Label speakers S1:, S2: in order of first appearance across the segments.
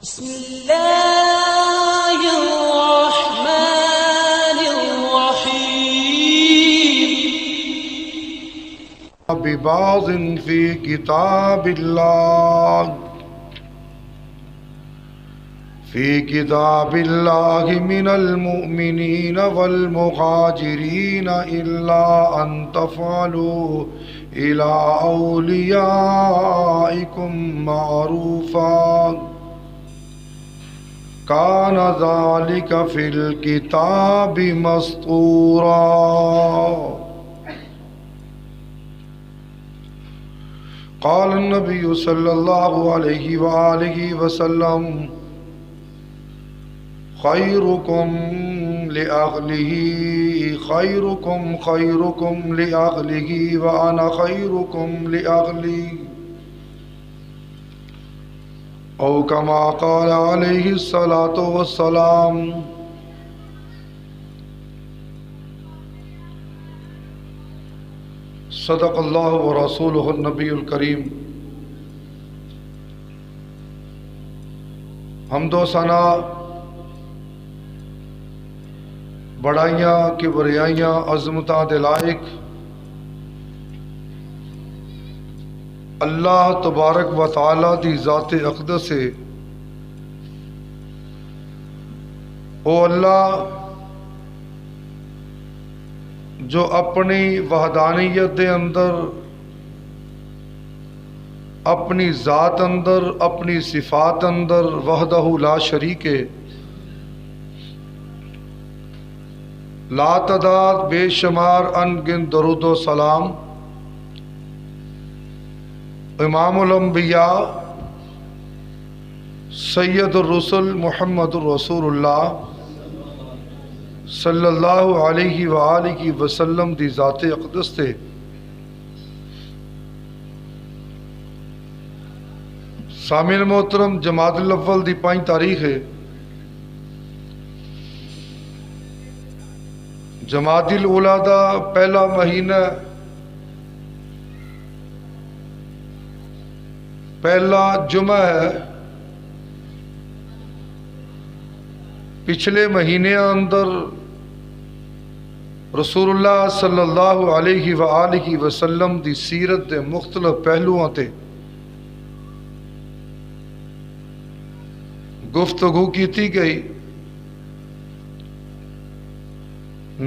S1: بسم الله الرحمن الرحيم
S2: ببعض في كتاب الله من المؤمنين والمهاجرين إلا أن تفعلوا إلى أوليائكم معروفا كان ذلك في الكتاب مسطورا. قال النبي صلى الله عليه وآله وسلم خيركم لأهله وأنا خيركم لأهلي أو كما قال عليه الصلاة والسلام. صدق اللہ ورسولہ النبی الکریم. حمد و ثنا، بڑائیاں کبریائیاں عظمتاں دے لائق اللہ تبارک و تعالی دی ذات اقدس ہے. او اللہ جو اپنی وحدانیت دے اندر، اپنی ذات اندر، اپنی صفات اندر وحدہ لا شریک ہے، لا تعداد بے شمار ان گن درود و سلام امام الانبیاء سید الرسل محمد الرسول اللہ صلی اللہ علیہ وآلہ وسلم دی ذات اقدس تے. سامعین محترم، جمادی الاول دی 5 تاریخ ہے. جمادی الاولی دا پہلا مہینہ، پہلا جمعہ ہے. پچھلے مہینے اندر رسول اللہ صلی اللہ علیہ وآلہ وسلم دی سیرت دے مختلف پہلوؤں تے گفتگو کیتی گئی.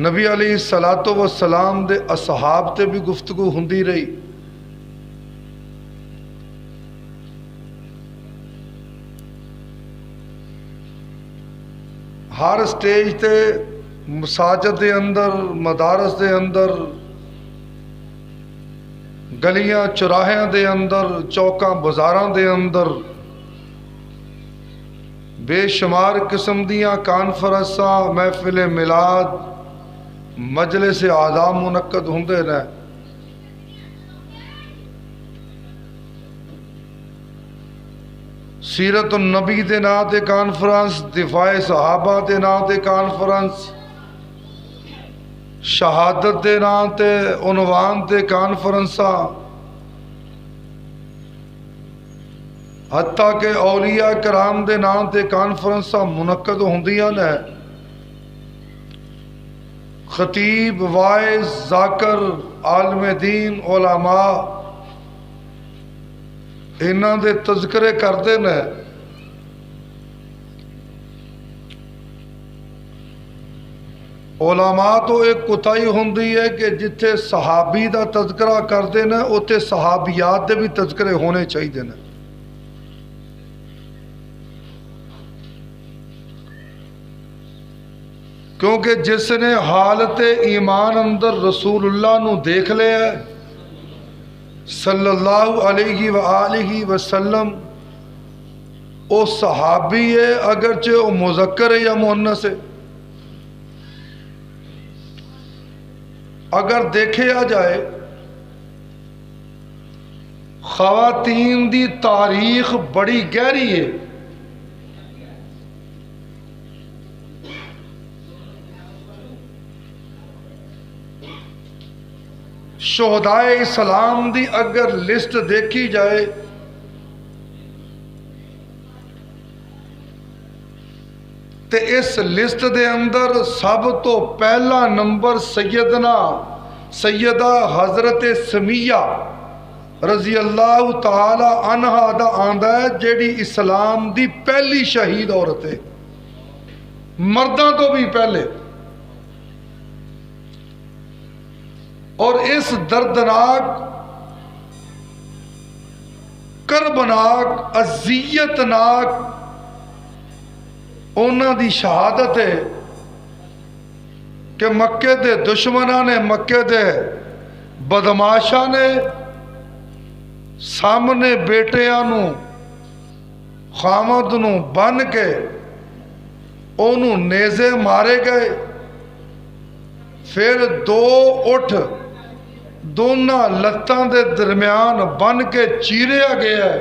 S2: نبی علیہ الصلوۃ والسلام دے اصحاب تے بھی گفتگو ہوندی رہی. ہر سٹیج تے، مساجد دے اندر، مدارس دے اندر، گلیاں چوراہیاں دے اندر، چوکاں بازاراں دے اندر بے شمار قسم دیاں کانفرنساں، محفل میلاد، مجلس اعظا منعقد ہوندے رہے. سیرت النبی دے نام تے کانفرنس، دفاع صحابہ دے نام تے کانفرنس، شہادت دے نام تے عنوان تے کانفرنساں، حتیٰ کہ اولیاء کرام دے نام تے کانفرنساں منعقد ہوندیاں نے. خطیب، واعظ، ذاکر، عالم دین، علماء انہاں دے تذکرے کردے نے. علماء تو ایک کوتاہی ہوندی ہے کہ جتھے صحابی دا تذکرہ کردے نے اوتے صحابیات دے بھی تذکرے ہونے چاہیے نے. کیونکہ جس نے حالت ایمان اندر رسول اللہ نو دیکھ لیا ہے صلی اللہ علیہ وآلہ وسلم، او صحابی ہے، اگرچہ او مذکر ہے یا مؤنث ہے. اگر دیکھا جائے خواتین دی تاریخ بڑی گہری ہے. شہدائے اسلام دی اگر لسٹ دیکھی جائے تے اس لسٹ دے اندر سب تو پہلا نمبر سیدہ حضرت سمیہ رضی اللہ تعالی عنہ دا آندا ہے، جیڑی اسلام دی پہلی شہید عورت ہے، مرداں تو بھی پہلے۔ اور اس دردناک، کربناک، اذیتناک انہاں دی شہادت ہے کہ مکے دے دشمناں نے، مکے دے بدماشاں نے سامنے بیٹیاں نو، خامد نو بن کے انہوں نیزے مارے گئے، پھر دو اٹھ دونوں لتاں دے درمیان بن کے چیریا گیا ہے۔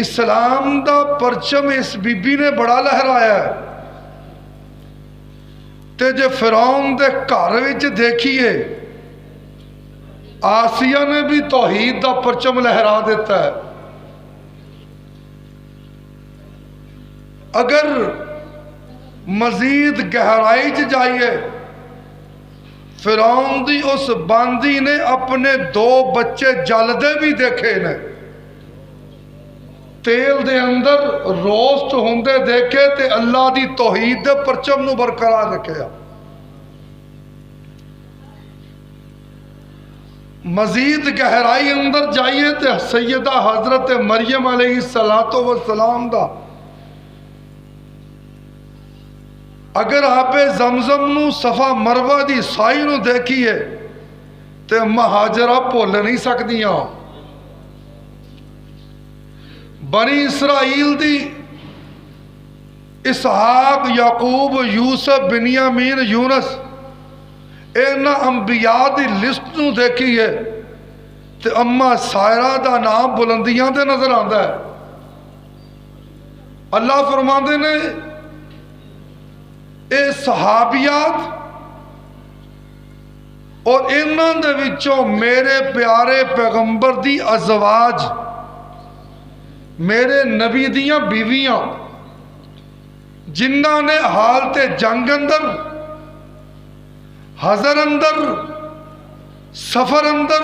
S2: اسلام دا پرچم اس بی بی نے بڑا لہرایا ہے، تے جے فرعون دے گھر وچ دیکھیے آسیہ نے بھی توحید دا پرچم لہرا دیتا ہے۔ اگر مزید گہرائی جائیے، فرعون دی اس باندی نے اپنے دو بچے جلدے بھی دیکھے نے، تیل دے اندر روسٹ ہوندے دیکھے تے اللہ دی توحید دے پرچم نو برقرار رکھیا۔ مزید گہرائی اندر جائیے تے سیدہ حضرت مریم علیہ السلام دا اگر آپ زمزم نو صفا مروہ دی سائی نو دیکھیے تے مہاجرہ بھول نہیں سکدیاں۔ بنی اسرائیل دی اسحاق، یعقوب، یوسف، بنیامین، یونس، اینا انبیاء دی لسٹ نو دیکھیے تے اما سائرہ دا نام بلندیاں دے نظر آندا ہے۔ اللہ فرماندے نے اے صحابیات اور انہاں دے وچوں میرے پیارے پیغمبر دی ازواج، میرے نبی دیاں بیویاں، جنہاں نے حالت جنگ اندر، حضر اندر، سفر اندر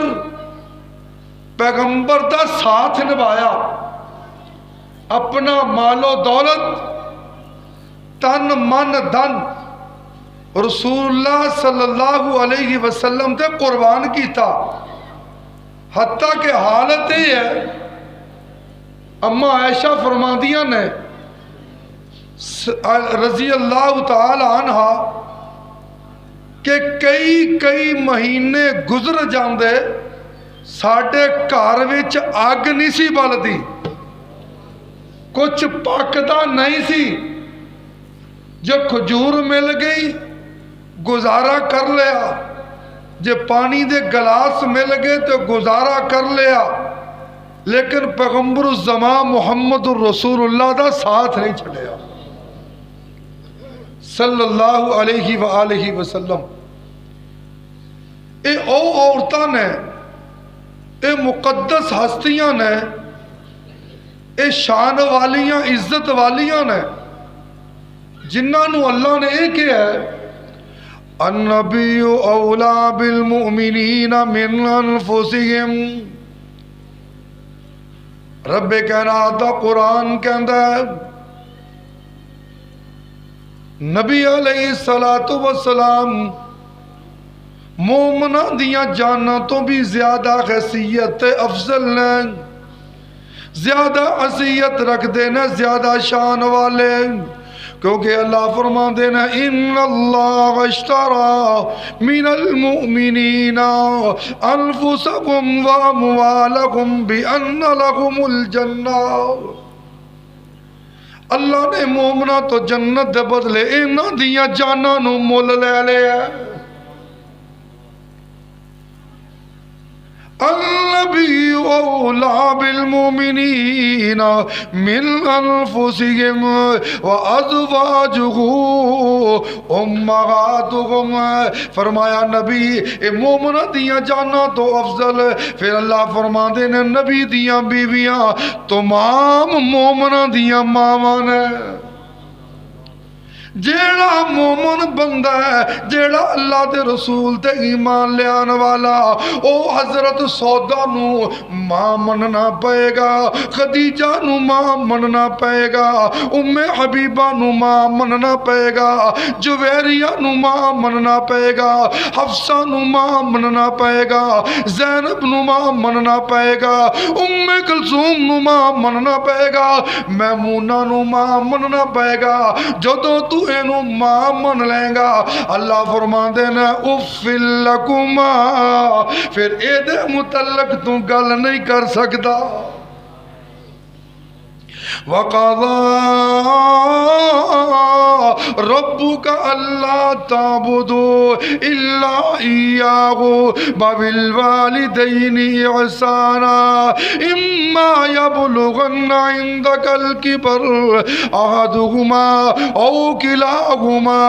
S2: پیغمبر دا ساتھ نبھایا، اپنا مال و دولت، تن من دن رسول اللہ صلی اللہ علیہ وسلم تے قربان کیتا۔ حتیٰ کہ حالت یہ ہے، اما عائشہ فرماندیاں نے رضی اللہ تعالی عنہ کہ کئی مہینے گزر جاندے ساڈے گھر وچ اگ نہیں سی بلدی، کچھ پکدا نہیں سی، جو کھجور مل گئی گزارا کر لیا، جو پانی دے گلاس مل گئے تو گزارا کر لیا، لیکن پیغمبر الزمان محمد الرسول اللہ دا ساتھ نہیں چھڑیا صلی اللہ علیہ وآلہ وسلم۔ اے او عورتاں نے، اے مقدس ہستیاں نے، اے شان والیاں، عزت والیاں نے، جنہاں نو اللہ نے ایک ہے النبی اولا بالمؤمنین من انفسہم۔ رب کائنات دا قرآن کہندا ہے نبی علیہ السلام مومنہ دیاں جاناں تو بھی زیادہ حیثیت افضل نے، زیادہ عزیت رکھ دینا، زیادہ شان والے، کیونکہ اللہ فرما دینا ان اللہ اشترى من المؤمنین انفسهم واموالهم بان لهم الجنہ۔ اللہ نے مومنہ تو جنت دے بدلے انہاں دیاں جاناں نو مول لے لیا۔ النبی اولا بالمؤمنین من انفسهم وازواجہ امہاتہم، فرمایا نبی اے مومنہ دیاں جانا تو افضل، پھر اللہ فرما دینے نبی دیاں بیویاں تمام مومنہ دیاں ماواں نے۔ جیڑا مومن بندہ ہے، جیڑا اللہ دے رسول تے ایمان لے آنے والا، او حضرت سودا نو ماں مننا پائے گا، خدیجہ نو ماں مننا پائے گا، ام حبیبہ نو ماں مننا پائے گا، جویریہ نو ماں مننا پائے گا، حفصہ نو ماں مننا پائے گا، زینب نو ماں مننا پائے گا، ام کلثوم نو ماں مننا پائے گا، میمونہ نو ماں مننا پائے گا۔ جدوں تو اینو ماں من لیں گا، اللہ فرما دینا افل لکما، پھر اے دے متعلق تو گل نہیں کر سکتا۔ وَقَضَى رَبُّكَ أَلَّا تَعْبُدُوا إِلَّا إِيَّاهُ وَبِالْوَالِدَيْنِ إِحْسَانًا إِمَّا يَبْلُغَنَّ عِندَكَ الْكِبَرَ أَحَدُهُمَا أَوْ كِلَاهُمَا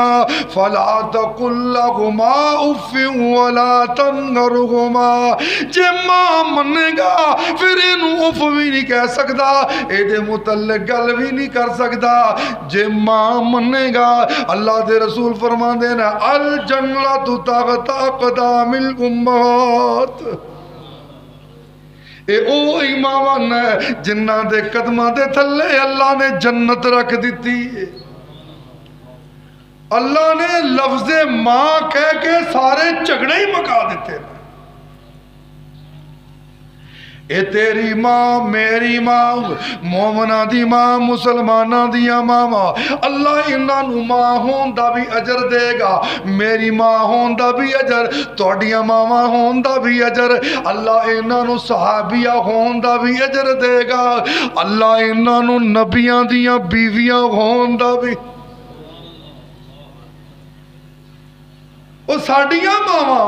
S2: فَلَا تَقُل لَّهُمَا أُفٍّ وَلَا تَنْهَرْهُمَا، جے ماں منے گا پھر اینو اف بھی نہیں کہہ سکتا، اے دے متعلق گل بھی نہیں کر سکتا۔ جے ماں منے گا، اللہ دے رسول فرما دینا الجنت تحت اقدام الامہات، اے او ایمان ہے جنہ دے قدمہ دے تھلے اللہ نے جنت رکھ دیتی ہے۔ اللہ نے لفظ ماں کہہ کے سارے جھگڑے ہی مکا دیتے ہیں۔ اے تیری ماں، میری ماں، مومنہ دی ماں، مسلمانہ دیا ماما، اللہ انہاں نو ماں ہون دا بھی اجر دے گا، میری ماں ہون دا بھی اجر، توڑیاں ماما ہون دا بھی اجر، اللہ انہاں نو صحابیہ ہون دا بھی اجر دے گا، اللہ انہاں نو نبیاں دیا بیویاں ہون دا بھی۔ او ساڑیاں ماما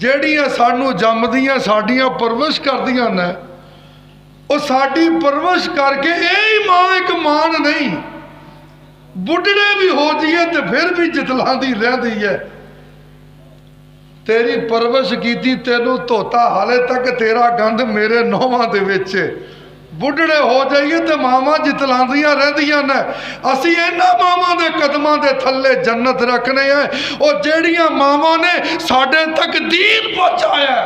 S2: جیڑیاں سانو جم دیاں ساڑیاں پرورش کر دیاں نے، او ساڑی پرورش کر کے اے ماں ایک مان نہیں، بڑھڑے بھی ہو جیے تے پھر بھی جتلان دی رہ دی ہے۔ تیری پرورش کی تھی تینو توتا حالے تک تیرا گند میرے نوہاں دے وچے، بڑھڑے ہو جائیے تے ماما جتلان دیاں رہ دیاں نے۔ اسی اینا ماما دے قدمہ دے تھلے جنت رکھنے ہیں، اور جیڑیاں ماما نے ساڑھے تک دین پہنچایا ہے،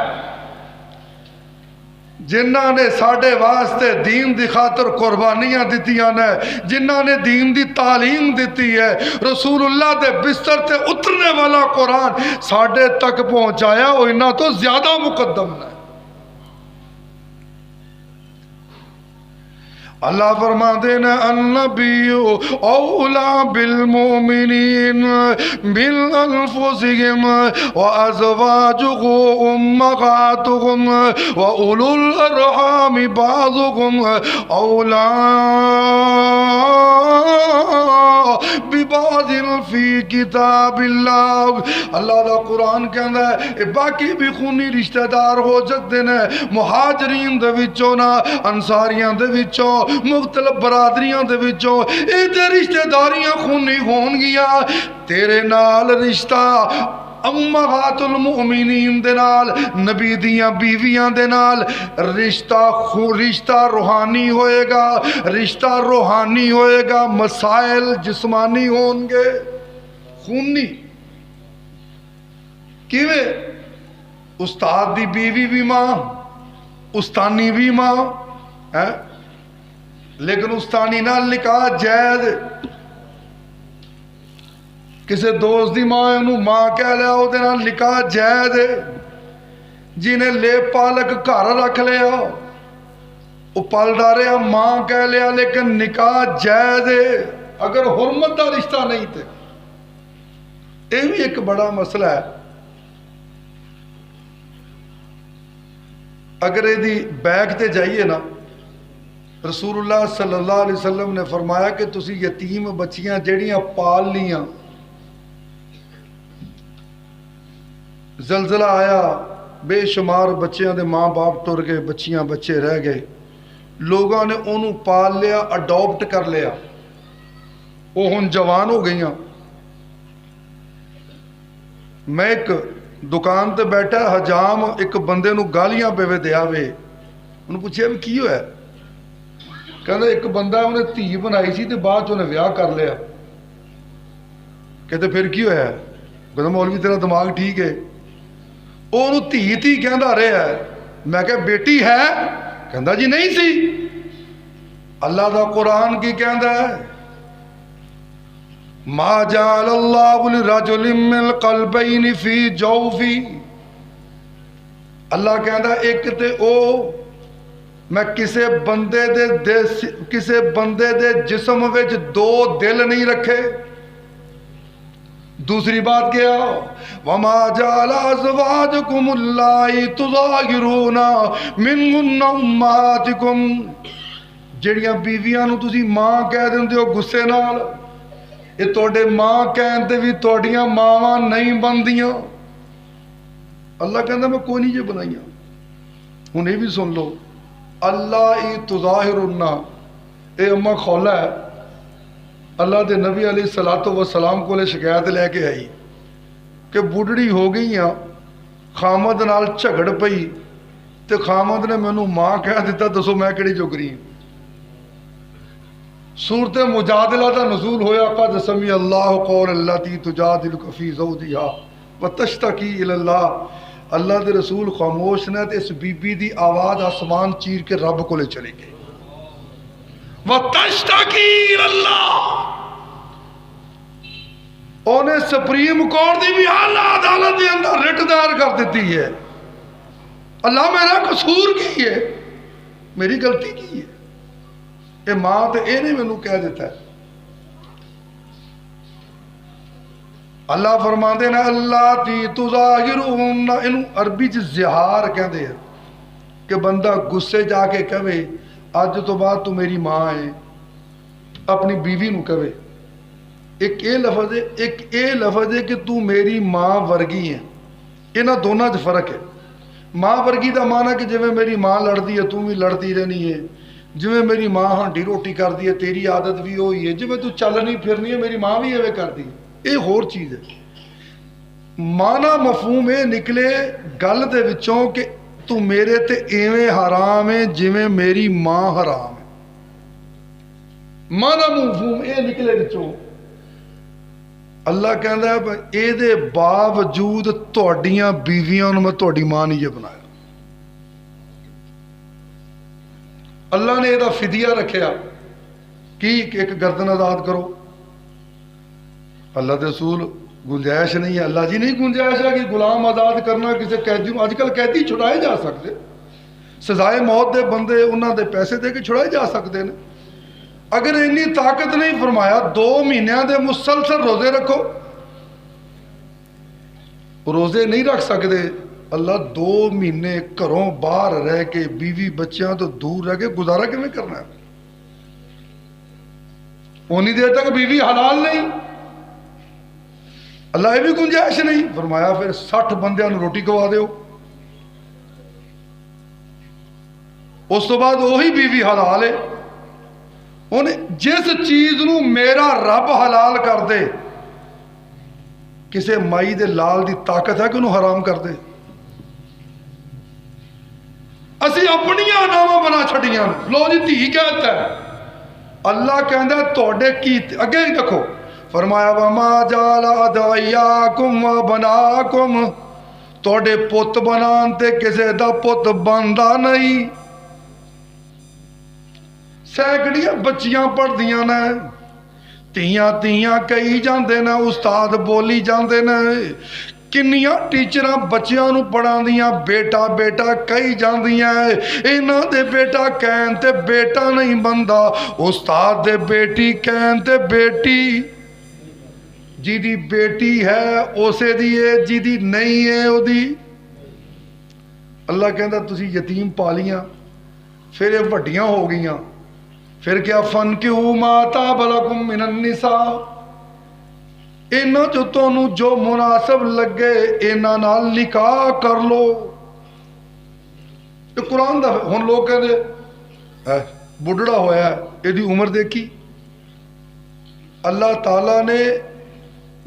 S2: جنہ نے ساڑھے واسطے دین دی خاطر قربانیاں دیتیاں نے، جنہ نے دین دی تعلیم دیتی ہے، رسول اللہ دے بستر تے اترنے والا قرآن ساڑھے تک پہنچایا، اور انہاں تو زیادہ مقدم ہے۔ اللہ فرما دینا النبی اولا بالمؤمنین من انفسهم وازواجہ امہاتہم واولو الارحام بعضهم اولا ببعض فی کتاب اللہ۔ اللہ دا قرآن کہندا ہے باقی بھی خونی رشتہ دار ہو جاتے ہیں، مہاجرین دے وچوں نا، انصاریاں دے وچوں، مختلف برادریاں دے وچوں، اے دے رشتہ داریاں خونی ہون گیا، تیرے نال رشتہ امہات المؤمنین دے نال، نبی دیاں بیویاں دے نال رشتہ روحانی ہوئے گا، رشتہ روحانی ہوئے گا، مسائل جسمانی ہون گے، خونی کیویں؟ استاد دی بیوی بھی ماں، استانی بھی ماں ہے، لیکن استانی نال نکاح جائز، کسے دوست دی ماں انہوں ماں کہہ لیا او دے نال نکاح جائز ہے، جنہیں لے پالک گھر رکھ لیا او پالدارے ماں کہہ لیا، لیکن نکاح جائز ہے اگر حرمت دا رشتہ نہیں تھے۔ یہ بھی ایک بڑا مسئلہ ہے، اگر یہ دی بیک تے جائیے نا، رسول اللہ صلی اللہ علیہ وسلم نے فرمایا کہ تسی یتیم بچیاں جیڑیاں پال لیاں، زلزلہ آیا بے شمار بچیاں دے ماں باپ ٹر گئے, بچیاں بچے رہ گئے, لوگوں نے انہوں پال لیا, اڈاپٹ کر لیا, وہ ہن جوان ہو گئیاں. میں ایک دکان تے بیٹھا, حجام ایک بندے نو گالیاں پہ دیا وے. انہوں پوچھیا بھی کی ہویا؟ کہتا ایک بندہ انہیں دھی بنائی سی تے بعد انہیں ویاہ کر لیا. کہتے پھر کی ہویا؟ کہتا مولوی تیرا دماغ ٹھیک ہے. وہ انہوں دھی کہندا رہا ہے. میں کہا بیٹی ہے؟ کہندا جی نہیں سی. اللہ دا قرآن کی کہندا ہے ما جعل اللہ لرجل من قلبین فی جوفی. اللہ کہندا ایک تے او میں کسے بندے دے جسم وچ دو دل نہیں رکھے. دوسری بات کیا؟ وما جعل ازواجکم اللائی تظاہرون منہن امہاتکم. جڑیاں بیویاں نو تسی ماں کہہ دیندے ہو غصے نال, یہ توڑے ماں کہندے بھی توڑیاں ماواں نہیں بندیاں. اللہ کہندا میں کوئی نہیں جے بنائیاں. ہن یہ بھی سن لو, اللہ تظاہرن, اے اماں خولا ہے, اللہ دے نبی علیہ الصلوۃ والسلام کو لے شکایت لے کے آئی کہ بڑھڑی ہو گئی ہیں, خامد نال جھگڑ پئی تے خامد نے مینوں ماں کہہ دیتا, دسو میں کیڑی جوگری ہوں. سورت مجادلہ دا نزول ہویا قد سمع اللہ قول التی تجادلک فی زوجہا وتشتکی الی اللہ. اللہ دے رسول خاموش نے تے اس بی بی دی آواز آسمان چیر کے رب کو لے چلی گئی. وتشتکی الی اللہ. انہیں سپریم کورٹ دی بھی اعلیٰ عدالت دے اندر رٹ دائر کر دیتی ہے. اللہ میرا قصور کی ہے, میری غلطی کی ہے. اے ماں تے اے نے مینوں کہہ دیتا ہے. اللہ فرماندے نے اللہ تی تظاہرون, انہوں عربی چ زہار کہندے ہیں کہ بندہ غصے جا کے کہے اج تو بعد تو میری ماں ہے, اپنی بیوی نو کہے. ایک اے لفظ ہے کہ تو میری ماں ورگی ہے. انہاں دونوں چ فرق ہے. ماں ورگی دا معنی کہ جویں میری ماں لڑدی ہے تو بھی لڑتی رہنی ہے, جویں میری ماں ہانڈی روٹی کر دی ہے تیری عادت بھی ہوئی ہے, جویں تو چلنی پھرنی ہے میری ماں بھی ایویں کر دی ہے. یہ ہور چیز ہے. معنی مفہوم یہ نکلے گل دے وچوں کہ تو میرے تے ایویں حرام ہے جویں میری ماں حرام ہے. معنی مفہوم یہ نکلے وچوں. اللہ کہندا ہے اے دے باوجود تہاڈیاں بیویاں نوں میں تہاڈی ماں نہیں جے بنایا. اللہ نے یہ فدیہ رکھیا کہ ایک گردن آزاد کرو. اللہ دے رسول گنجائش نہیں ہے. اللہ جی نہیں گنجائش ہے کہ غلام آزاد کرنا کسی قیدی. اج کل قیدی چھڑائے جا سکتے, سزائے موت دے بندے انہاں دے پیسے دے کے چھڑائے جا سکتے ہیں. اگر انی طاقت نہیں فرمایا 2 مہینوں دے مسلسل روزے رکھو. روزے نہیں رکھ سکتے, اللہ 2 مہینے گھروں باہر رہ کے بیوی بچیاں تو دور رہ کے گزارا کیویں کرنا ہے؟ اونی دیر تک بیوی حلال نہیں. اللہ یہ بھی گنجائش نہیں فرمایا پھر 60 بندیاں نوں روٹی کھوا دیو. اس تو بعد وہی بیوی حلال ہے. انہیں جس چیز نو میرا رب حلال کر دے, کسے مائی دے لال دی طاقت ہے کہ انہوں حرام کر دے؟ اسی اپنیاں نامہ بنا چھڑیاں. لو جی دھی کہتا ہے. اللہ کہندا ہے توڑے کی اگے ہی دیکھو فرمایا وما جعل ادعیاکم وبناکم, توڑے پت بنان تے کسے دا پت بندا نہیں. سینکڑیاں بچیاں پڑھ دیاں نے, تیاں کئی جاندے نے, استاد بولی جاندے نے, کنیاں ٹیچراں بچیاں نو پڑھا دیاں بیٹا کئی جاندیاں. انہاں دے بیٹا کہن تے بیٹا نہیں بندا, استاد دے بیٹی کہن تے بیٹی. جی دی بیٹی ہے اسے دی ہے, جی دی نہیں ہے او دی. اللہ کہندا تسی یتیم پالیاں, پھر یہ وڈیاں ہو گئیاں, پھر کیا فَنْكِحُوا مَا طَابَ لَكُم مِّنَ النِّسَاءِ, انہاں جو تانوں جو مناسب لگے انہاں نال نکاح کر لو. ਤੇ ਕੁਰਾਨ ਦਾ ਹੁਣ ਲੋਕ ਕਹਿੰਦੇ ਬੁੱਢੜਾ ਹੋਇਆ ਇਹਦੀ ਉਮਰ ਦੇਖੀ। ਅੱਲਾਹ ਤਾਲਾ ਨੇ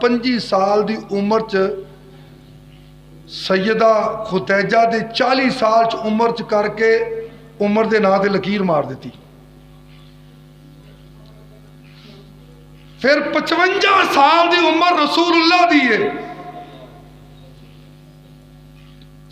S2: 25 ਸਾਲ ਦੀ ਉਮਰ 'ਚ ਸੈਯਦਾ ਖੁਤੈਜਾ ਦੇ 40 ਸਾਲ 'ਚ ਉਮਰ 'ਚ ਕਰਕੇ ਉਮਰ ਦੇ ਨਾਂ ਤੇ ਲਕੀਰ ਮਾਰ ਦਿੱਤੀ। ਫਿਰ 55 ਸਾਲ ਦੀ ਉਮਰ ਰਸੂਲullah ਦੀ ਹੈ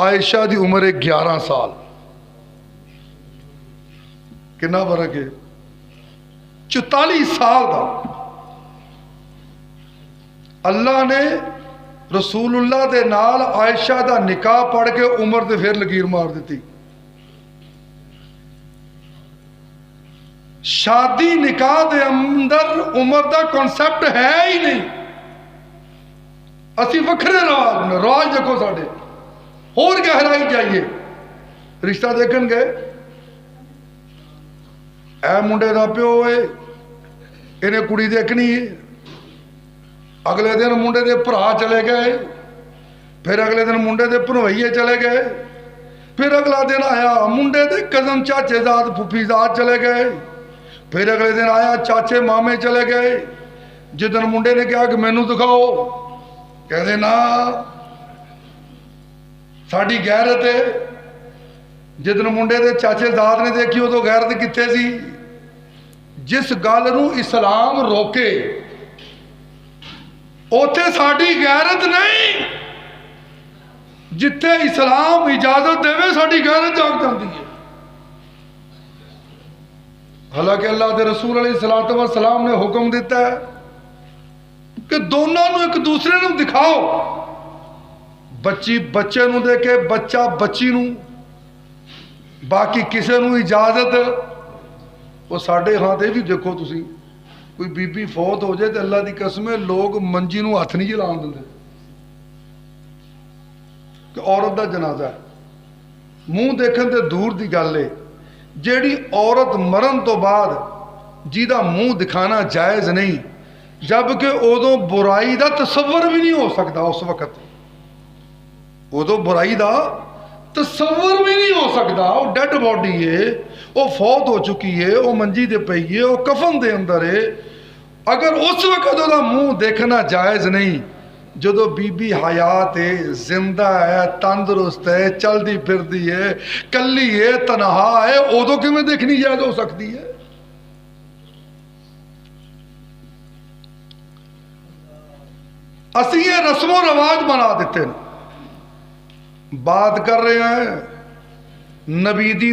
S2: ਆਇਸ਼ਾ ਦੀ ਉਮਰ ਹੈ 11 ਸਾਲ। ਕਿੰਨਾ ਫਰਕ ਹੈ? 44 ਸਾਲ ਦਾ। ਅੱਲਾਹ ਨੇ ਰਸੂਲullah ਦੇ ਨਾਲ ਆਇਸ਼ਾ ਦਾ ਨਿਕਾਹ ਪੜ ਕੇ ਉਮਰ ਤੇ ਫਿਰ ਲਕੀਰ ਮਾਰ ਦਿੱਤੀ। ਸ਼ਾਦੀ ਨਿਕਾਹ ਦੇ ਅੰਦਰ ਉਮਰ ਦਾ ਕਨਸੈਪਟ ਹੈ ਹੀ ਨਹੀਂ। ਅਸੀਂ ਵੱਖਰੇ ਰਾਜ ਦੇਖੋ ਸਾਡੇ ਹੋਰ ਗਹਿਰਾਈ ਜਾਈਏ। ਰਿਸ਼ਤਾ ਦੇਖਣ ਗਏ, ਐ ਮੁੰਡੇ ਦਾ ਪਿਓ ਏ, ਇਹਨੇ ਕੁੜੀ ਦੇਖਣੀ ਹੈ। ਅਗਲੇ ਦਿਨ ਮੁੰਡੇ ਦੇ ਭਰਾ ਚਲੇ ਗਏ, ਫਿਰ ਅਗਲੇ ਦਿਨ ਮੁੰਡੇ ਦੇ ਭਣਵਈਏ ਚਲੇ ਗਏ, ਫਿਰ ਅਗਲਾ ਦਿਨ ਆਇਆ ਮੁੰਡੇ ਦੇ ਕਜ਼ਨ ਚਾਚੇਜ਼ਾਦ ਫੁੱਫੀਜ਼ਾਦ ਚਲੇ ਗਏ, ਫਿਰ ਅਗਲੇ ਦਿਨ ਆਇਆ ਚਾਚੇ ਮਾਮੇ ਚਲੇ ਗਏ। ਜਿੱਦਣ ਮੁੰਡੇ ਨੇ ਕਿਹਾ ਕਿ ਮੈਨੂੰ ਦਿਖਾਓ, ਕਹਿੰਦੇ ਨਾ ਸਾਡੀ ਗੈਰਤ ਹੈ। ਜਿੱਦਣ ਮੁੰਡੇ ਦੇ ਚਾਚੇਜ਼ਾਦ ਨੇ ਦੇਖੀ ਉਦੋਂ ਗੈਰਤ ਕਿੱਥੇ ਸੀ? ਜਿਸ ਗੱਲ ਨੂੰ ਇਸਲਾਮ ਰੋਕੇ ਉੱਥੇ ਸਾਡੀ ਗੈਰਤ ਨਹੀਂ, ਜਿੱਥੇ ਇਸਲਾਮ ਇਜਾਜ਼ਤ ਦੇਵੇ ਸਾਡੀ ਗੈਰਤ ਜਾਗ ਜਾਂਦੀ ਹੈ। ਹਾਲਾਂਕਿ ਅੱਲਾਹ ਦੇ ਰਸੂਲ ਅਲੈਹਿਸਸਲਾਤੁ ਵਸਸਲਾਮ ਨੇ ਹੁਕਮ ਦਿੱਤਾ ਹੈ ਕਿ ਦੋਨਾਂ ਨੂੰ ਇੱਕ ਦੂਸਰੇ ਨੂੰ ਦਿਖਾਓ। ਬੱਚੀ ਬੱਚੇ ਨੂੰ ਦੇਖੇ, ਬੱਚਾ ਬੱਚੀ ਨੂੰ, ਬਾਕੀ ਕਿਸੇ ਨੂੰ ਇਜਾਜ਼ਤ। ਉਹ ਸਾਡੇ ਹਾਂ ਤੇ ਵੀ ਦੇਖੋ ਤੁਸੀਂ, ਕੋਈ ਬੀਬੀ ਫੌਤ ਹੋ ਜਾਏ ਤੇ ਅੱਲਾਹ ਦੀ ਕਸਮ ਹੈ ਲੋਕ ਮੰਜੀ ਨੂੰ ਹੱਥ ਨਹੀਂ ਜਲਾਉਣ ਦਿੰਦੇ ਕਿ ਔਰਤ ਦਾ ਜਨਾਜ਼ਾ ਹੈ। ਮੂੰਹ ਦੇਖਣ ਤੇ ਦੂਰ ਦੀ ਗੱਲ ਹੈ, ਜਿਹੜੀ ਔਰਤ ਮਰਨ ਤੋਂ ਬਾਅਦ ਜਿਹਦਾ ਮੂੰਹ ਦਿਖਾਣਾ ਜਾਇਜ਼ ਨਹੀਂ, ਜਬਕਿ ਉਦੋਂ ਬੁਰਾਈ ਦਾ ਤਸੱਵਰ ਵੀ ਨਹੀਂ ਹੋ ਸਕਦਾ। ਉਸ ਵਕਤ ਉਦੋਂ ਬੁਰਾਈ ਦਾ ਤਸੱਵਰ ਵੀ ਨਹੀਂ ਹੋ ਸਕਦਾ। ਉਹ ਡੈਡ ਬੋਡੀ ਹੈ, ਉਹ ਫੌਤ ਹੋ ਚੁੱਕੀ ਹੈ, ਉਹ ਮੰਜੀ ਤੇ ਪਈ ਹੈ, ਉਹ ਕਫਨ ਦੇ ਅੰਦਰ ਹੈ। ਅਗਰ ਉਸ ਵਕਤ ਉਹਦਾ ਮੂੰਹ ਦੇਖਣਾ ਜਾਇਜ਼ ਨਹੀਂ, ਜਦੋਂ ਬੀਬੀ ਹਯਾਤ ਹੈ, ਜ਼ਿੰਦਾ ਹੈ, ਤੰਦਰੁਸਤ ਹੈ, ਚਲਦੀ ਫਿਰਦੀ ਹੈ, ਕੱਲੀ ਹੈ, ਤਨਹਾ ਹੈ, ਉਦੋਂ ਕਿਵੇਂ ਦੇਖਣੀ ਜਾਇਜ਼ ਹੋ ਸਕਦੀ ਹੈ? ਅਸੀਂ ਇਹ ਰਸਮੋ ਰਿਵਾਜ ਬਣਾ ਦਿੱਤੇ ਨੇ। ਬਾਤ ਕਰ ਰਹੇ ਹਾਂ ਨਬੀ ਦੀ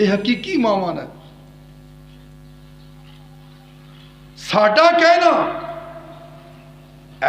S2: ਇਹ ਹਕੀਕੀ ਮਾਵਾਂ ਨੇ। ਸਾਡਾ ਕਹਿਣਾ ਐ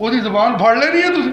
S2: ਉਹਦੀ ਜ਼ਬਾਨ ਫੜ ਲੈਣੀ ਹੈ ਤੁਸੀਂ।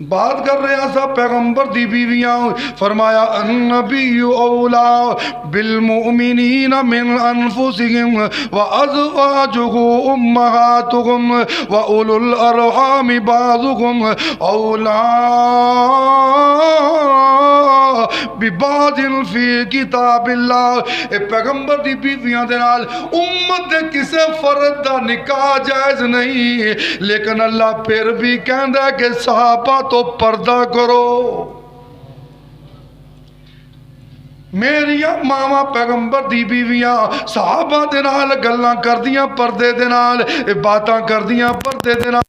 S2: بات کر رہے ہیں سب پیغمبر دی بیویاں. فرمایا النبی اولا بالمؤمنین من انفسهم وازواجه امہاتهم واولو الارحام بعضهم اولا ببعض فی کتاب اللہ. اے پیغمبر دی بیویاں دے نال امت دے کسے فرد دا نکاح جائز نہیں، لیکن اللہ پھر بھی کہندا ہے کہ صحابہ تو پردہ کرو. میریاں ماما پیغمبر دی بیویاں صحابہ دے نال گلاں کردیاں پردے دے نال، باتاں کردیاں پردے دے نال.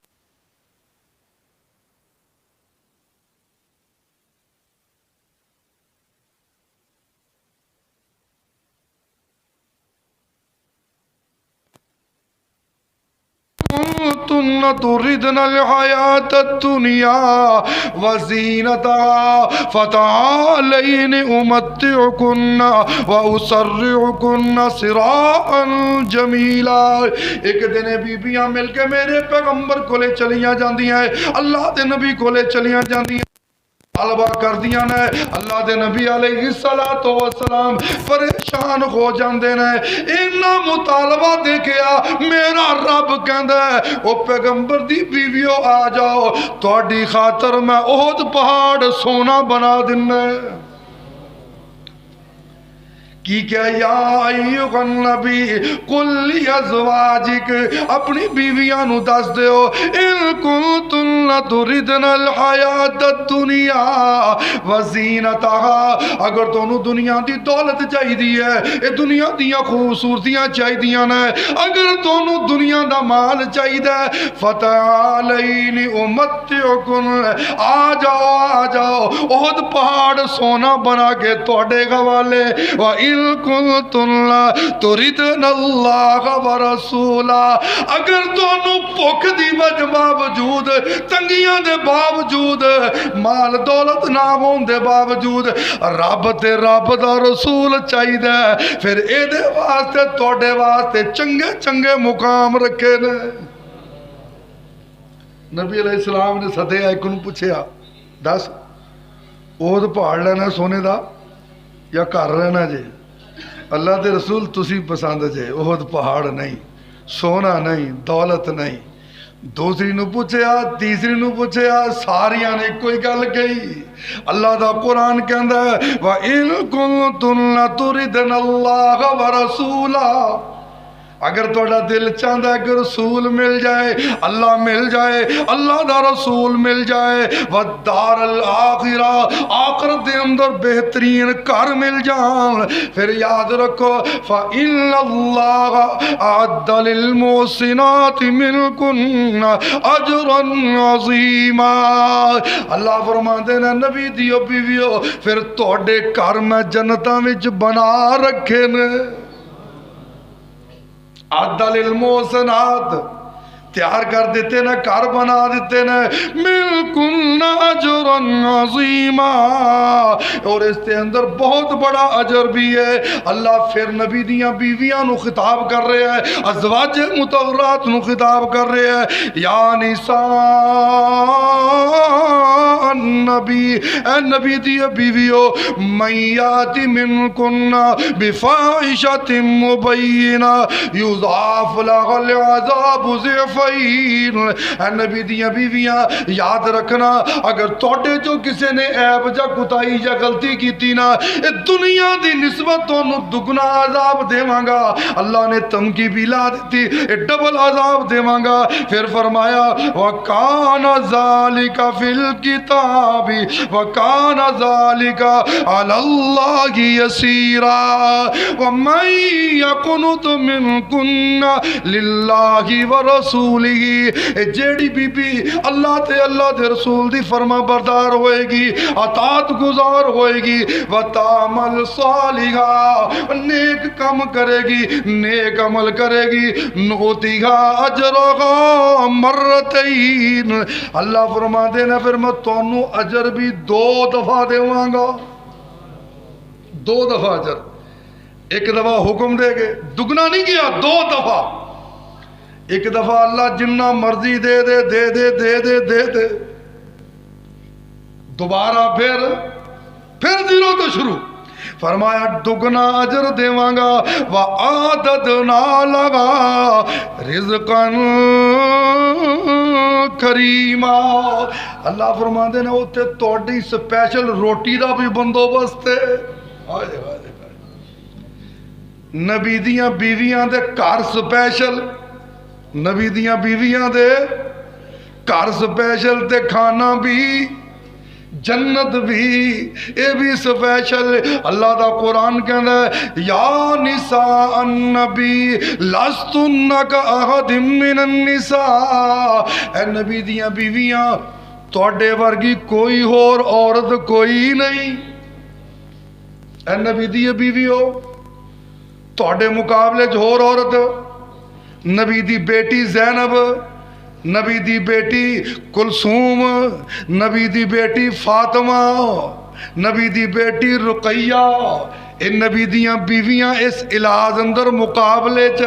S2: تن تردن الحیات الدنیا وزینتها فتعالین امتعکن واسرعکن سراعا جمیلا. ایک دن بیبیاں مل کے میرے پیغمبر کو لے چلیاں جاندیاں ہیں، اللہ دے نبی کو لے چلیاں جاندیاں طالبہ کر دیا نے. اللہ دے نبی علیہ السلام پریشان ہو جاندے نے. اینا مطالبہ دیکھیا میرا رب کہندا ہے او پیغمبر دی بیویو آ جاؤ، تہاڈی خاطر میں احد پہاڑ سونا بنا دینا. کی کیا یا ایھا النبی قل لازواجک، اپنی بیویاں نو دس دیو ان کنتن تردن الحیات الدنیا وزینتها، اگر تانوں دنیا دی دولت چاہیے ہے، اے دنیا دیاں خوبصورتیاں چاہیے نے، اگر تانوں دنیا دا مال چاہیے فتعالین امتعکن، آ جاؤ احد پہاڑ سونا بنا کے تہاڈے حوالے. کنتن تردن اللہ ورسولا، اگر تانوں بھوک دی وجہ باوجود، تنگیاں دے باوجود، مال دولت نہ ہون دے باوجود رب تے رب دا رسول چاہیے، پھر اے دے واسطے تواڈے واسطے چنگے چنگے مقام رکھے نے. نبی علیہ السلام نے سدیا ایک نوں پوچھیا دس احد پہاڑ لینا سونے دا یا گھر رہنا جے؟ اللہ دے رسول تسی پسند جے احد پہاڑ نہیں، سونا نہیں، دولت نہیں. دوسری نو پوچھیا، تیسری نو پوچھیا، ساریاں نے کوئی گل کہی. اللہ دا قرآن کہندا ہے وَإِن كُنتُنَّ تُرِدْنَ اللَّهَ وَرَسُولَهُ، اگر توڑا دل چاہتا ہے کہ رسول مل جائے، اللہ مل جائے، اللہ دا رسول مل جائے، وَالدَّارَ الْآخِرَةِ، آخرت دے اندر بہترین گھر مل جان، پھر یاد رکھو فَإِنَّ اللَّهَ أَعَدَّ لِلْمُحْسِنَاتِ مِنْكُنَّ أَجْرًا عَظِيمًا. اللہ فرماتے ہیں نبی دیو بیویو پھر توڑے گھر میں جنتاں وچ بنا رکھے نے. عدل المحسنات تیار کر دیتے نا، گھر بنا دیتے نا. ملکن اجرا عظیما، اور اس کے اندر بہت بڑا اجر بھی ہے. اللہ پھر نبی دیاں بیویاں نو خطاب کر رہے ہیں، ازواج مطہرات نو خطاب کر رہے ہیں یا نساء النبی، اے نبی دی بیویو من یات منکن بفاحشۃ مبینہ یضاعف لها العذاب ضعفین. اے نبی دیاں بیویاں یاد رکھنا، اگر توڑے جو کسی نے عیب جا کتائی یا غلطی کیتی نا، اے دنیا دی نسبت تونوں دگنا عذاب دیواں گا. اللہ نے تمکی بھی لا دیتی، اے ڈبل عذاب دیواں گا. پھر فرمایا وَكَانَ ذَلِكَ فِي الْكِتَابِ وَكَانَ ذَلِكَ عَلَى اللَّهِ يَسِيرًا. وَمَن يَقْنُتْ مِنكُنَّ لِلَّهِ وَرَسُولِهِ، جیڑی بی بی اللہ تے اللہ دے رسول دی فرما بردار ہوئے گی، اطاعت گزار ہوئے گی، وَتَعْمَلْ صَالِحًا، نیک کام کرے گی، نیک عمل کرے گی، نُؤْتِهَا أَجْرَهَا مرتين. اللہ فرما دینا پھر میں تونوں اجر بھی 2 دفعہ دیواں گا. 2 دفعہ اجر، ایک دفعہ حکم دے گے، دگنا نہیں کیا، 2 دفعہ. ایک دفعہ اللہ جنہ مرضی دے دے دے دے دے دے دے دے، دوبارہ پھر زیرو تو شروع. فرمایا دگنا اجر دیواں گا وَآتَدْنَا لَهَا رِزْقًا کریما. اللہ فرماندے نے اوتے تہاڈی سپیشل روٹی دا بھی بندوبست ہے. ہائے ہائے نبی دیاں بیویاں دے گھر سپیشل, نبی دیاں بیویاں دے گھر سپیشل تے کھانا بھی جنت بھی اے بھی سپیشل. اللہ دا قرآن کہندا ہے یا نساء النبی لستن کاحد من النساء. اے نبی دیاں بیویاں تواڈے ورگی کوئی اور عورت کوئی نہیں. اے نبی دی بیویو تواڈے مقابلے چ ہور عورت, نبی دی بیٹی زینب, نبی دی بیٹی کلثوم, نبی دی بیٹی فاطمہ, نبی دی بیٹی رقیہ, اے نبی دیاں بیویاں اس علاج اندر مقابلے چ.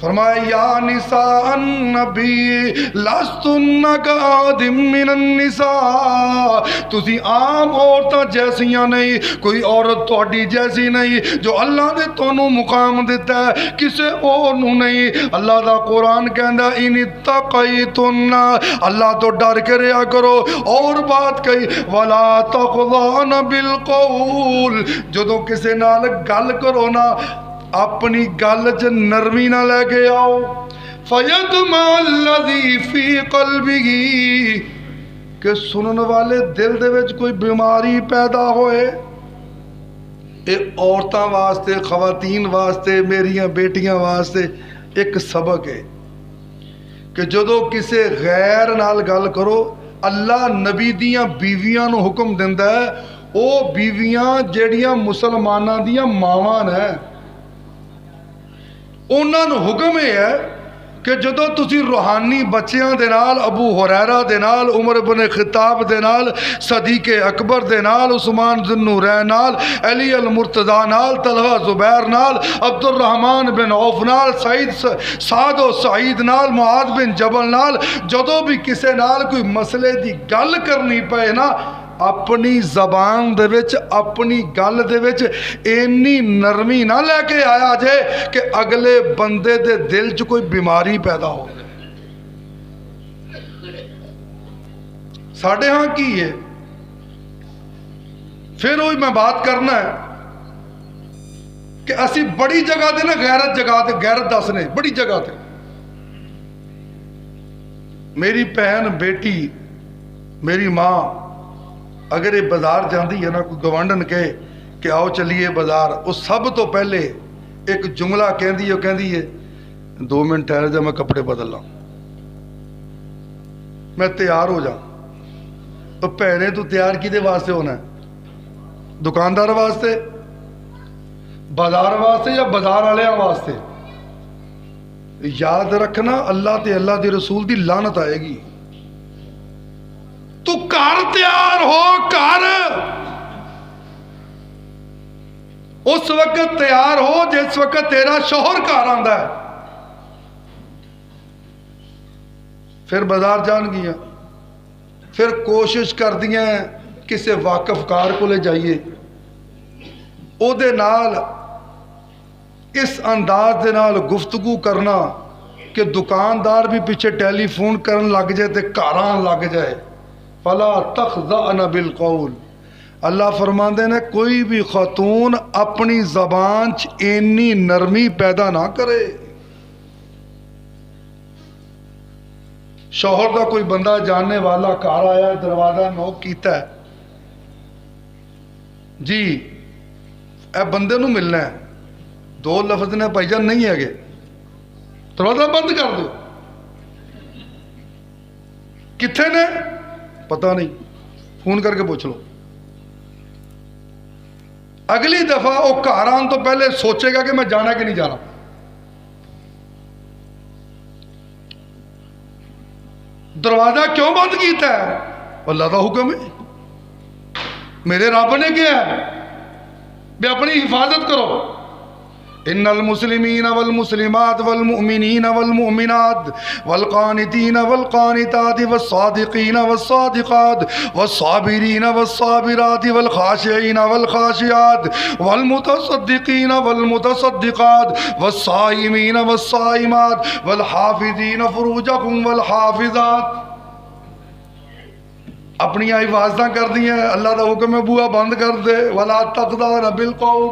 S2: فرمایا یا نساء النبی لستن کاحد من النساء. تسی عام عورتاں جیسیاں نہیں, کوئی عورت تہاڈی جیسی نہیں. جو اللہ نے تانوں مقام دیتا ہے کسے اور نوں نہیں. اللہ دا قرآن کہندا ان اتقیتن, اللہ تو ڈر کے رہیا کرو. اور بات کہی ولا تخضعن بالقول, جدوں کسے نال گل کرو نا اپنی گل چ نرمی نہ لے کے آؤ. فَيَطْمَعَ الَّذِي فِي قَلْبِهِ, کہ سنن والے دل دے وچ کوئی بیماری پیدا ہوئے. اے عورتاں واسطے, خواتین واسطے, میریاں بیٹیاں واسطے ایک سبق ہے کہ جدو کسے غیر نال گل کرو, اللہ نبی دیاں بیویاں نو حکم دیندا ہے او بیویاں جیڑیاں مسلماناں دیاں ماواں ہیں انہاں نو حکم ہے کہ جدو تسی روحانی بچیاں دے نال, ابو ہریرہ دے نال, عمر بن خطاب دے نال, صدیق اکبر دے نال, عثمان ذو النورین نال, علی المرتضی نال, طلحہ زبیر نال, عبد الرحمن بن عوف نال, سعد و سعید نال, معاذ بن جبل نال, جدو بھی کسے نال کوئی مسئلے دی گل کرنی پئے نا اپنی زبان دے وچ, اپنی گل دے وچ اینی نرمی نہ لے کے آیا جے کہ اگلے بندے دے دل چ کوئی بیماری پیدا ہو. ساڈے ہاں کی ہے پھر وہی میں بات کرنا ہے کہ اسی بڑی جگہ تے نا غیرت جگہ تے غیرت دسنے بڑی جگہ تے. میری بہن بیٹی میری ماں اگر یہ بازار جاندی ہے نا, کوئی گوانڈن کہے کہ آؤ چلیے بازار, وہ سب تو پہلے ایک جملہ کہندی ہے 2 منٹ ٹھہر جا میں کپڑے بدل لاں, میں تیار ہو جاؤں. تو پہنے تو تیار کیدے واسطے ہونا ہے؟ دکاندار واسطے, بازار واسطے یا بازار والے واسطے؟ یاد رکھنا اللہ تے اللہ دی رسول دی لعنت آئے گی. تو کر تیار ہو, کر اس وقت تیار ہو جس وقت تیرا شوہر گھر آندا ہے. پھر بازار جان گیا, پھر کوشش کر دیا کسے واقف کار کو لے جائیے, او دے نال اس انداز دے نال گفتگو کرنا کہ دکاندار بھی پیچھے ٹیلی فون کرن لگ جائے تے کاراں لگ جائے. فلا تخضعن بالقول, اللہ فرماندے نے کوئی بھی خاتون اپنی زبان چ اینی نرمی پیدا نہ کرے. شوہر دا کوئی بندہ جاننے والا گھر آیا, دروازہ نوک کیتا ہے, جی اے بندے نو ملنا ہے, 2 لفظ نے بھائی جان نہیں ہے گے, دروازہ بند کر دو. کتھے نے پتہ نہیں, فون کر کے پوچھ لو. اگلی دفعہ وہ گھر آن تو پہلے سوچے گا کہ میں جانا کہ نہیں جانا. دروازہ کیوں بند کیتا ہے؟ اللہ کا حکم ہے, میرے رب نے کیا ہے بھی اپنی حفاظت کرو. ان المسلمین والمسلمات والمؤمنین والمؤمنات والقانتین والقانتات والصادقین والصادقات والصابرین والصابرات والخاشعین والخاشعات والمتصدقین والمتصدقات والصائمین والصائمات والحافظین فروجہم والحافظات. اپنی حفاظتاں کر دی ہیں. اللہ دا حکم ہے بوا بند کر دے. ولا تخضعن بالقول,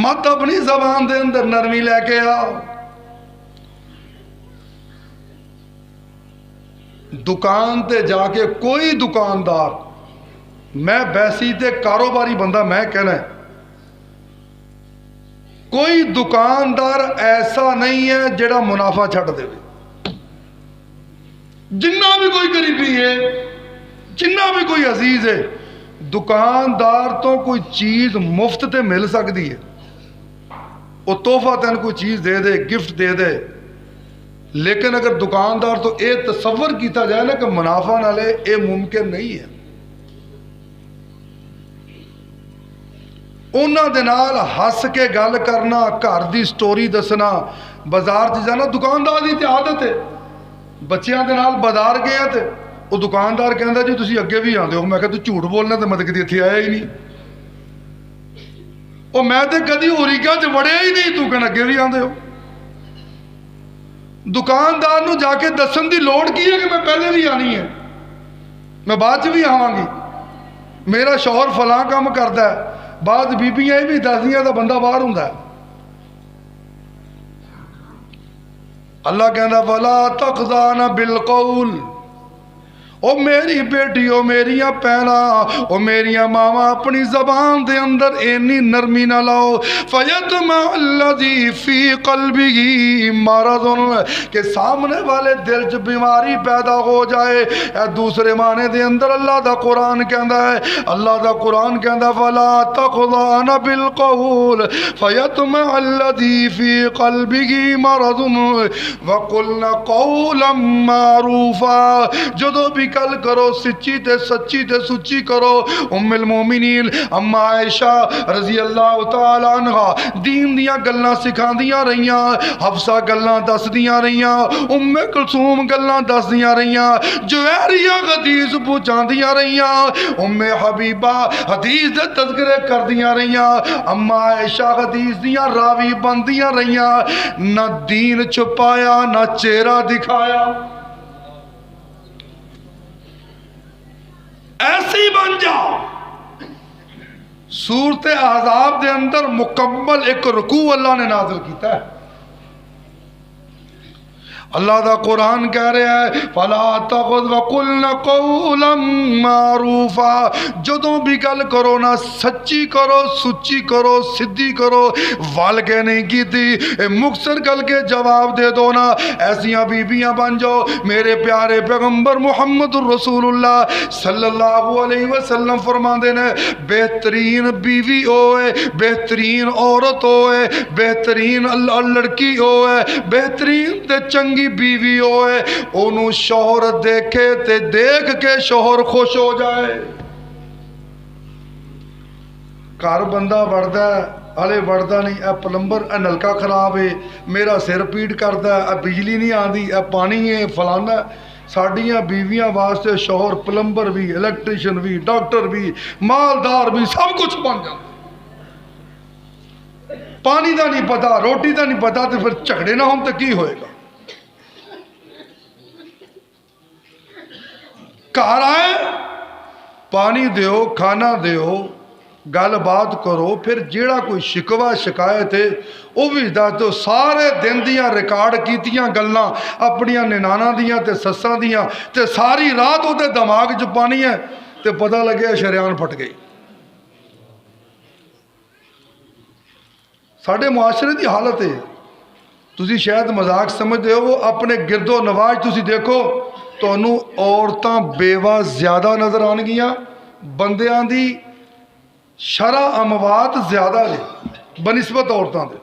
S2: مت اپنی زبان دے اندر نرمی لے کے آ. دکان تے جا کے کوئی دکاندار, میں بیسی تے کاروباری بندہ میں کہنا ہے, کوئی دکاندار ایسا نہیں ہے جڑا منافع چھٹ دے. جنہ بھی کوئی غریبی ہے, جنہ بھی کوئی عزیز ہے, دکاندار تو کوئی چیز مفت تے مل سکتی ہے, وہ تحفہ تین کوئی چیز دے دے, گفٹ دے دے, لیکن اگر دکاندار تو اے تصور کیتا جائے نا کہ منافع نہ لے, اے ممکن نہیں ہے. انہاں دے نال ہس کے گل کرنا, گھر دی سٹوری دسنا, بازار چ جانا دکاندار دی تے عادت ہے. بچیاں دے نال بازار گیا تے وہ دکاندار کہندا جی تسی اگے بھی آندے ہو. میں کہا تو جھوٹ بولنا تے میں کدی ایتھے آیا ہی نہیں. وہ میں تے کدی اوریگا چ وڑیا ہی نہیں, تو کہنا اگے بھی آندے ہو. دکاندار نو جا کے دسن دی لوڑ کی ہے کہ میں پہلے بھی آنی ہے, میں بعد چ بھی آواں گی, میرا شوہر فلاں کام کردا ہے. بعد بیبیاں بھی دسدیاں دا بندہ باہر ہوندا ہے. اللہ کہندا فلا تخضعن بالقول, او میری بیٹی, او میریاں پینا, او میریاں ماما, اپنی زبان دے اندر اینی نرمی نہ لاؤ. فیطمع الذی فی قلبہ مرض, کہ سامنے والے دل چ بیماری پیدا ہو جائے. اے دوسرے معنی دے اندر اللہ دا قرآن کہندا ہے, اللہ دا قرآن کہندا فلا تخضعن بالقول فیطمع الذی فی قلبہ مرض وقلن قولا معروفا. جدو بھی گل کرو سچی تے سچی تے سچی کرو. ام المومنین اما عائشہ رضی اللہ تعالی عنہ دین دیاں گلاں سکھاندیاں رہیاں, حفصہ گلاں دسدیاں رہیاں, ام کلثوم گلاں دسدیاں رہیاں, جویریہ حدیث پہنچاندیاں رہیاں, ام حبیبہ حدیث دے تذکرے کردیاں رہیاں, اما عائشہ حدیث دیاں راوی بندیاں رہیاں. نہ دین چھپایا نہ چہرہ دکھایا. ایسی بن جاؤ. سورت احزاب دے اندر مکمل ایک رکوع اللہ نے نازل کیتا ہے. اللہ دا قرآن کہہ رہا ہے فلا تخض وقلن قولا معروفا. جدوں بھی گل کرو نا سچی کرو, سچی کرو, سدھی کرو, ول کے نہیں کیتی. مختصر گل کے جواب دے دو نا. ایسیاں بیبیاں بن جاؤ. میرے پیارے پیغمبر محمد الرسول اللہ صلی اللہ علیہ وسلم فرماندے نے بہترین بیوی ہوئے, بہترین عورت ہوئے, بہترین لڑکی ہوئے, بہترین تے چنگی بیوی ہوئے, انہوں شوہر دیکھے تے دیکھ کے شوہر خوش ہو جائے. گھر بندہ وڑدا ہے, ہلے وڑدا نہیں, اے پلمبر اے نلکا خراب ہے, میرا سر پیڑ کردا ہے, اے بجلی نہیں آندی, اے پانی ہے, فلانا. ساڈیاں بیویاں واسطے شوہر پلمبر بھی, الیکٹریشن بھی, ڈاکٹر بھی, مالدار بھی, سب کچھ بن جاتا. پانی دا نہیں پتا, روٹی دا نہیں پتا, تو پھر جھگڑے نہ ہوں تو کی ہوئے گا. گھر آئے پانی دیو, کھانا دیو, گل بات کرو, پھر جیڑا کوئی شکوہ شکایت ہے وہ بھی دس دو. سارے دن دیاں ریکارڈ کیتیاں گلاں اپنیاں نناناں دیاں تے سساں دیاں, تے ساری رات وہ دماغ چ پانی ہے, تے پتہ لگے شریان پھٹ گئی. ساڈے معاشرے دی حالت ہے, تسی شاید مذاق سمجھتے ہو, وہ اپنے گرد و نواز تسی دیکھو تو انہوں عورتاں بیوہ زیادہ نظر آن گیاں, بندیاں دی شرح اموات زیادہ لے بنسبت عورتاں دے,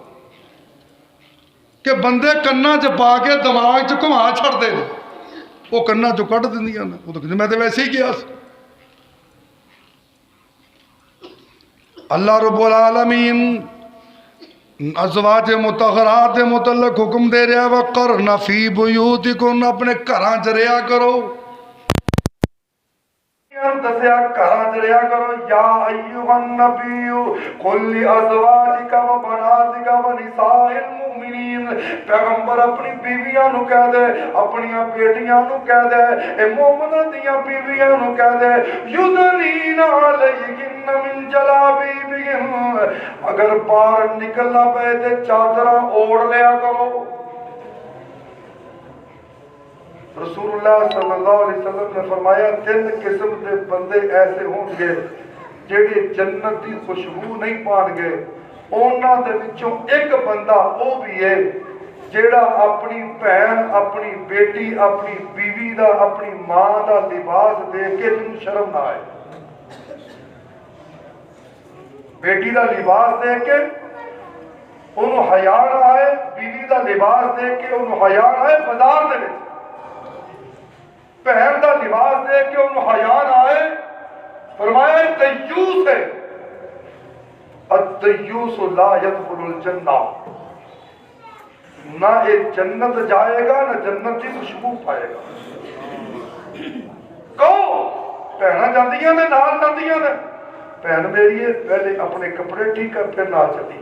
S2: کہ بندے کناں چ پا کے دماغ چ گھما چھڑتے ہیں, وہ کناں چ کٹ دندیاں نے, وہ تو کہتے میں تو ویسے ہی کیا. اللہ رب العالمین ازواج مطہرات دے متعلق حکم دے رہا وقرن فی بیوتکن، اپنے گھراں چ رہیا کرو، دسیا گھراں چ رہیا کرو۔ یا ایھا النبی قل لازواجک و بناتک و نساء المؤمنین، پیغمبر اپنی بیویاں نو کہہ دے، اپنی بیٹیاں نو کہہ دے، اے مومناں دیاں بیویاں نو کہہ دے، یدنین علیہن من جلابیبہن، اگر باہر نکلنا پے تے چادراں اوڑھ لیا کرو۔ رسول اللہ صلی اللہ علیہ وسلم نے فرمایا 3 قسم کے بندے ایسے ہوں گے جڑے جنت کی خوشبو نہیں پان گے، انہاں دے وچوں ایک بندہ وہ بھی ہے جیڑا اپنی بہن، اپنی بیٹی، اپنی بیوی دا، اپنی ماں دا لباس دیکھ کے جنوں شرم نہ آئے، بیٹی دا لباس دیکھ کے انہوں حیا نہ آئے، بیوی دا لباس دیکھ کے انہوں حیا نہ آئے، بازار دے وچ بہن دا لباس دیکھ کے انہوں حیا نہ آئے، فرمایا دیوس ہے، الدیوس لا يدخل الجنہ، نہ ایک جنت جائے گا نہ جنت کی خوشبو پائے گا۔ کہو بہناں جاندیاں نے، نال جاندیاں نے، بہن میری ہے پہلے اپنے کپڑے ٹھیک کر پھر نال چلی،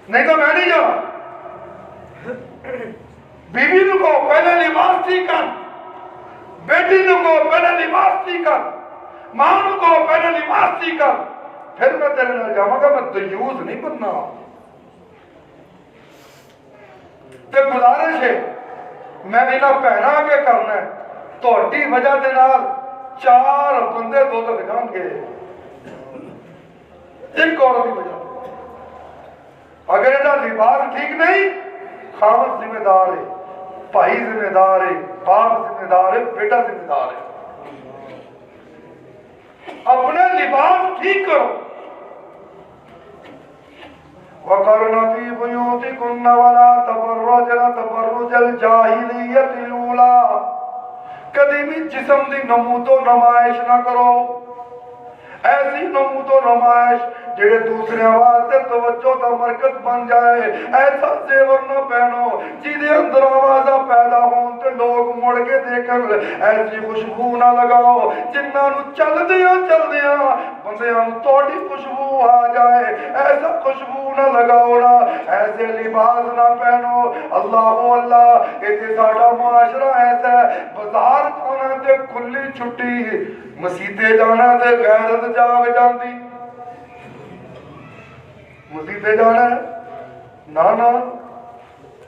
S2: نہیں تو میں نہیں جانا۔ بیوی نو کہو پہلے لباس ٹھیک کر، بیٹی نو کہو پہلے لباس ٹھیک کر، ماں نو کہو پہلے لباس ٹھیک کر، پھر میں تیرے نال جاواں گا، میں دیوس نہیں بننا۔ تے گزارش ہے میں انہاں بہناں اگے کرنا ہے، تہاڈی وجہ دے نال 4 بندے دوزخ جان گے، ایک عورت کی وجہ۔ اگر یہ لباس ٹھیک نہیں، خاوند ذمہ دار ہے، بھائی ذمہ دار ہے، باپ ذمہ دار ہے، بیٹا ذمہ دار ہے۔ اپنے لباس ٹھیک کرو۔ وَقَرْنَ فِي بُيُوتِكُنَّ وَلَا تَبَرَّجْنَ تَبَرُّجَ الْجَاهِلِيَّةِ الْأُولَىٰ، کبھی بھی جسم دی نمود و نمائش نہ کرو، ایسی نمود و نمائش جڑے دوسرے واسطے توجہ دا مرکز بن جائے، ایسا زیور نہ پہنو جیدے اندر آوازہ پیدا ہون تے لوگ مڑ کے دیکھن، ایسی خوشبو نہ لگاؤ جنہاں نو چل دیاں بندیاں نو توڑی خوشبو آ جائے، ایسا خوشبو نہ لگاؤ نا، ایسے لباس نہ پہنو۔ اللہ ایتھے ساڈا معاشرہ ایسا ہے، بازار جانا تے کھلی چھٹی، مسیتے جانا تے غیرت جاگ جاندی، مسیتے جانا ہے نانا۔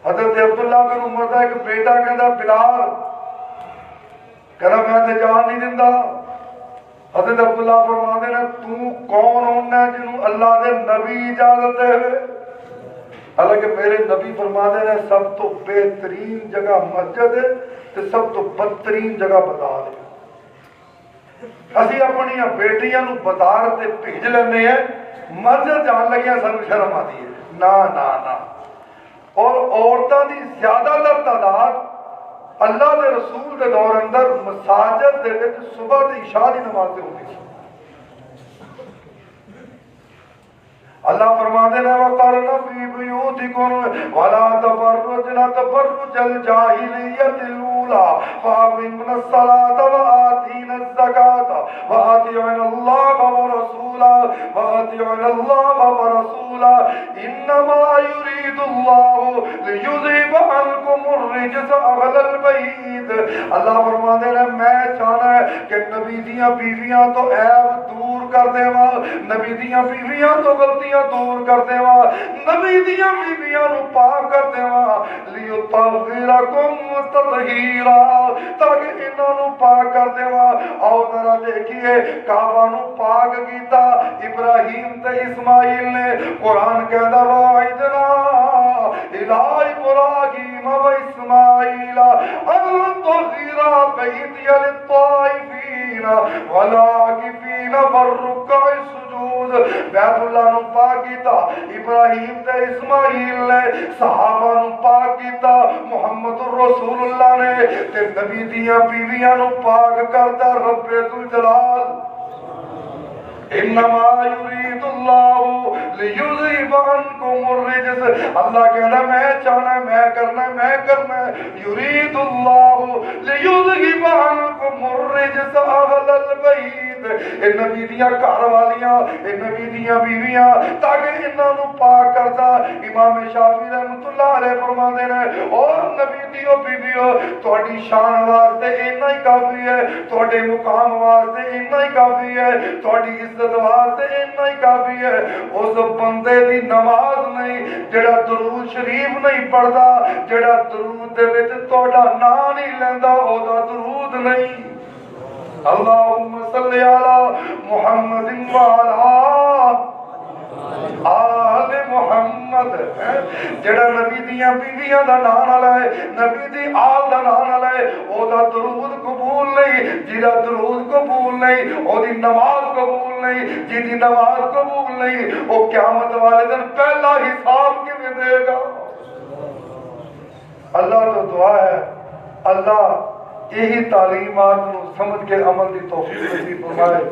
S2: حضرت عبداللہ بن عمر دا ایک بیٹا کہندا بلال، کہنا میں تے جان نہیں دیندا۔ حضرت عبداللہ فرماندے نے تو کون ہونا جنوں اللہ دے نبی اجازت دے ہوئے؟ حالانکہ میرے نبی فرماندے نے سب تو بہترین جگہ مسجد ہے تے سب تو بدترین جگہ بازار ہے۔ اسی اپنی بیٹیاں نو بازار تے بھیج لینے ہیں، مسجد جان لگیاں سانو شرم آتی ہے، نا نا نا۔ اور عورتاں دی زیادہ تر تعداد اللہ دے رسول دے دور اندر مساجد دے وچ صبح تے عشاء دی نماز ہوندی سی۔ اللہ فرماتے ہیں وَقَرْنَ فِي بُيُوتِكُنَّ وَلَا تَبَرَّجْنَ تَبَرُّجَ الْجَاهِلِيَّةِ الْأُولَىٰ وَأَقِمْنَ الصَّلَاةَ وَآتِينَ الزَّكَاةَ وَأَطِيعْنَ اللَّهَ وَرَسُولَهُ إِنَّمَا يُرِيدُ اللَّهُ لِيُذْهِبَ عَنْكُمُ الرِّجْسَ أَهْلَ الْبَيْتِ۔ اللہ فرماتے ہیں میں چاہنا ہے کہ نبی دیاں بیویاں تو عیب دور کر دیواں، نبی دیاں بیویاں تو غلطیاں دور کر دیوا، نبی دیاں بیویاں نو پاک کر دیوا، لیطہرکم تطہیرا، تاکہ انہاں نو پاک کر دیوا۔ آؤ ذرا دیکھیے کعبہ نو پاک کیتا ابراہیم تے اسماعیل نے، قرآن کہندا وَعِدْنَا إِلَىٰ إِبْرَاهِيمَ وَإِسْمَاعِيلَ أَن طَهِّرَ بَيْتِيَ لِلطَّائِفِينَ وَالْعَاكِفِينَ وَالرُّكَّعِ السُّجُودِ۔ بیت اللہ نو پاک کیتا ابراہیم تے اسماعیل نے، صحابہ نو پاک کیتا محمد الرسول اللہ نے، تے نبی دیاں بیویاں نو پاک کرتا رب ذوالجلال۔ انما یرید اللہ لیذہب عنکم الرجس، اللہ کہنا میں چاہنا میں کرنا یرید اللہ لیذہب عنکم الرجس اہل البیت، اے نبی دیاں گھر والیاں، اے نبی دیاں بیویاں، تاکہ انہاں نو پاک کردا۔ امام شافعی رحمۃ اللہ علیہ فرماندے نے اور نبی دیو بیویو تہاڈی شان واسطے اتنا ہی کافی ہے، تہاڈے مقام واسطے اتنا ہی کافی ہے، تہاڈی عزت واسطے اتنا ہی کافی ہے۔ اس بندے دی نماز نہیں جڑا درود شریف نہیں پڑھدا، جڑا درود دے وچ تہاڈا نام نہیں لیندا، او دا درود نہیں۔ اللہم صلی علی محمد وعلی آل محمد، جڑا نبی دیاں بیویاں دا نام نہ لے، نبی دی آل دا نام نہ لے، او دا درود قبول نہیں۔ جیدا درود قبول نہیں او دی نماز قبول نہیں، جی دی نماز قبول نہیں او قیامت والے دن پہلا حساب کیویں دے گا؟ اللہ تو دعا ہے اللہ یہی تعلیمات نو سمجھ کے عمل دی توفیق نصیب فرمائے۔